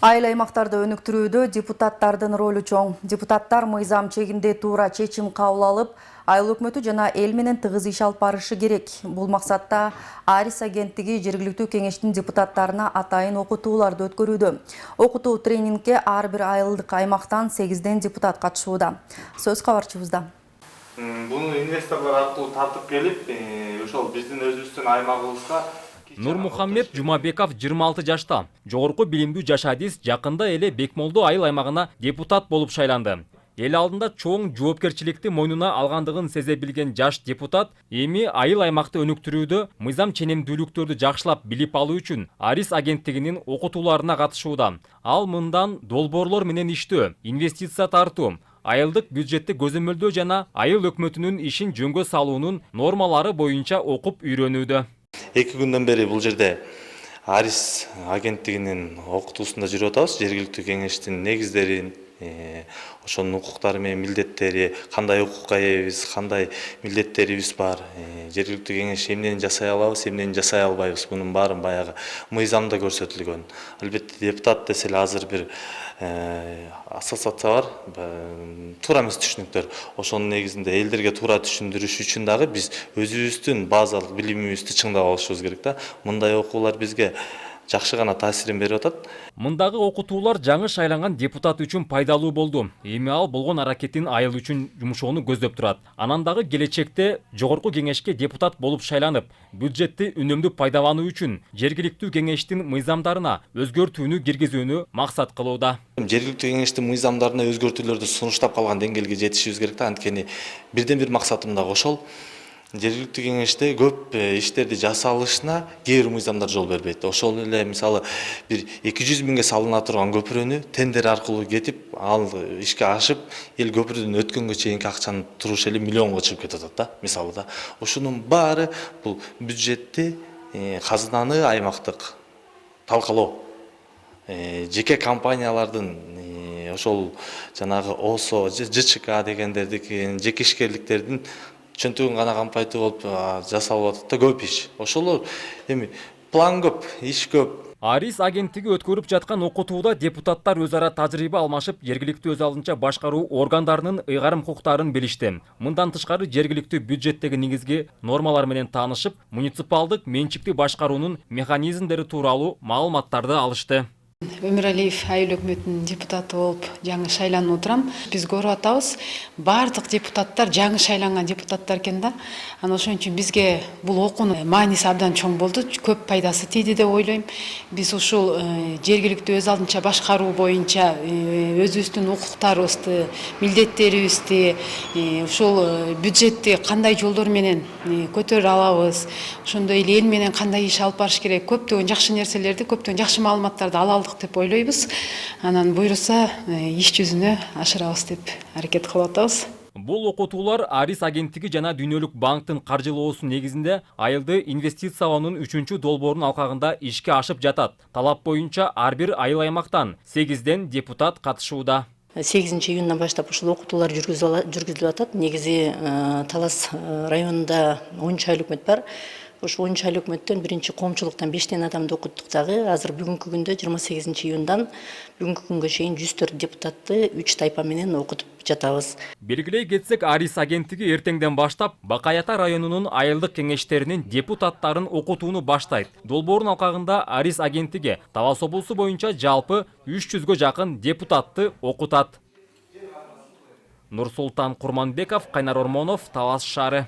Айыл аймактарды өнүктүрүүдө депутаттардын ролу чоң. Депутаттар мыйзам чегинде туура чечим кабыл алып, айыл өкмөтү жана эл менен тыгыз иш алып барышы керек. Бул максатта Арис агенттиги жергиликтүү кеңештин депутаттарына атайын окутууларды өткөрүүдө. Окутуу тренингке ар бир айылдык аймактан 8 депутат катышууда. Сөз кабарчыбызда. Буну инвесторлор аркылуу тартып келип, ошол биздин өзүбүздүн аймагыбызга Нурмухаммед Жумабеков 26 жашта. Жогорку билимдүү жашадис жакында эле Бекмолду айыл аймагына депутат болуп шайланды. Эл алдында чоң жоопкерчиликти мойнуна алгандыгын сезе билген жаш депутат эми айыл аймакты өнүктүрүүдө мыйзам ченемдүүлүктөрдү жакшылап билип алуу үчүн Арис агенттигинин окутууларына катышууда. Ал мындан долбоорлор менен иштөө, инвестиция тартуу, айылдык бюджетти көзөмөлдөө жана айыл өкмөтүнүн ишин жөнгө салуунун нормалары боюнча окуп үйрөнүүдө. 2 күндөн бери бул жерде Арис агенттигинин окутуусунда жүрүп атабыз. Жергиликтүү кеңештин негиздерин, ошонун укуктары менен милдеттери, кандай укукка ээбиз, кандай милдеттерибиз бар, жергиликтүү кеңеш эмнени жасай алабыз, эмнени жасай албайбыз, мунун баарын баягы мыйзамда көрсөтүлгөн. Албетте депутат десе эле азыр бир ассоциация бар, туура эмес түшүнүктөр. Ошонун негизинде элдерге туура түшүндүрүш үчүн дагы биз өзүбүздүн базалык билимибизди чыңдап алышыбыз керек да. Мындай окуулар бизге жакшы гана таасирин берип атат. Мындагы окутуулар жаңы шайланган депутат үчүн пайдалуу болду. Эми ал болгон аракетин айыл үчүн жумшоону көздөп турат. Анан дагы келечекте жогорку кеңешке депутат болуп шайланып, бюджетти үнөмдүү пайдалануу үчүн жергиликтүү кеңештин мыйзамдарына өзгөртүүнү киргизүүнү максат кылууда. Жергиликтүү кеңештин мыйзамдарына өзгөртүүлөрдү сунуштап калган деңгээлге жетишибиз керек да. Анткени бирден бир максатым дагы ошол. Жергиликтүү кеңеште көп иштерди жасалышына кээ бир мыйзамдар жол бербейт. Ошол эле мисалы бир 200 миңге салына турган көпүрөнү тендер аркылуу кетип, ал ишке ашып, эл көпүрөдөн өткөнгө чейинки акчанын турушу эле миллионго чыгып кетип атат да, мисалы да. Ошонун баары бул бюджетти, казынаны аймактык талкалоо, жеке компаниялардын ошол жанагы ОСО, ЖЧК дегендердин, жеке ишкерликтердин чөнтөгүн гана кампайтып болуп жасалып атат да, көп иш. Ошолор эми план көп, иш көп. Арис агенттиги өткөрүп жаткан окутууда депутаттар өз ара тажрыйба алмашып, жергиликтүү өз алдынча башкаруу органдарынын ыйгарым укуктарын билишти. Мындан тышкары жергиликтүү бюджеттеги негизги нормалар менен таанышып, муниципалдык менчикти башкаруунун механизмдери тууралуу маалыматтарды алышты. Өмүралиев айыл өкмөтүнүн депутаты болуп жаңы шайланып отурам. Биз көрүп атабыз, бардык депутаттар жаңы шайланган депутаттар экен да. Анан ошон үчүн бизге бул окуунун мааниси абдан чоң болду, көп пайдасы тийди деп ойлойм. Биз ушул жергиликтүү өз алдынча башкаруу боюнча өзүбүздүн укуктарыбызды, милдеттерибизди, ушул бюджетти кандай жолдор менен көтөрө алабыз, ошондой эле эл менен кандай иш алып барыш керек, көптөгөн жакшы нерселерди, көптөгөн жакшы маалыматтарды ала алдык деп ойлойбуз. Анан буйруса иш жүзүнө ашырабыз деп аракет кылып атабыз. Бул окутуулар Арис агенттиги жана Дүйнөлүк банктын каржылоосу негизинде айылды инвестициялоонун 3-чү долбоорунун алкагында ишке ашып жатат. Талап боюнча ар бир айыл аймактан 8 депутат катышууда. 8 июндан баштап ушул окутуулар жүргүзүлүп атат. Негизи Талас районунда 10 айыл өкмөт бар. Ошо 10 айыл өкмөттөн биринчи коомчулуктан 5 адамды окуттук дагы. Азыр бүгүнкү күндө 28 июндан бүгүнкү күнгө чейин 104 депутатты 3 тайпа менен окутуп жатабыз. Белгилей кетсек, Арис агенттиги эртеңден баштап Бакай Ата районунун айылдык кеңештеринин депутаттарын окутууну баштайт. Долбоордун алкагында Арис агенттиги Талас облусу боюнча жалпы 300гө жакын депутатты окутат. Нурсултан Курманбеков, Кайнар Ормонов, Талас шаары.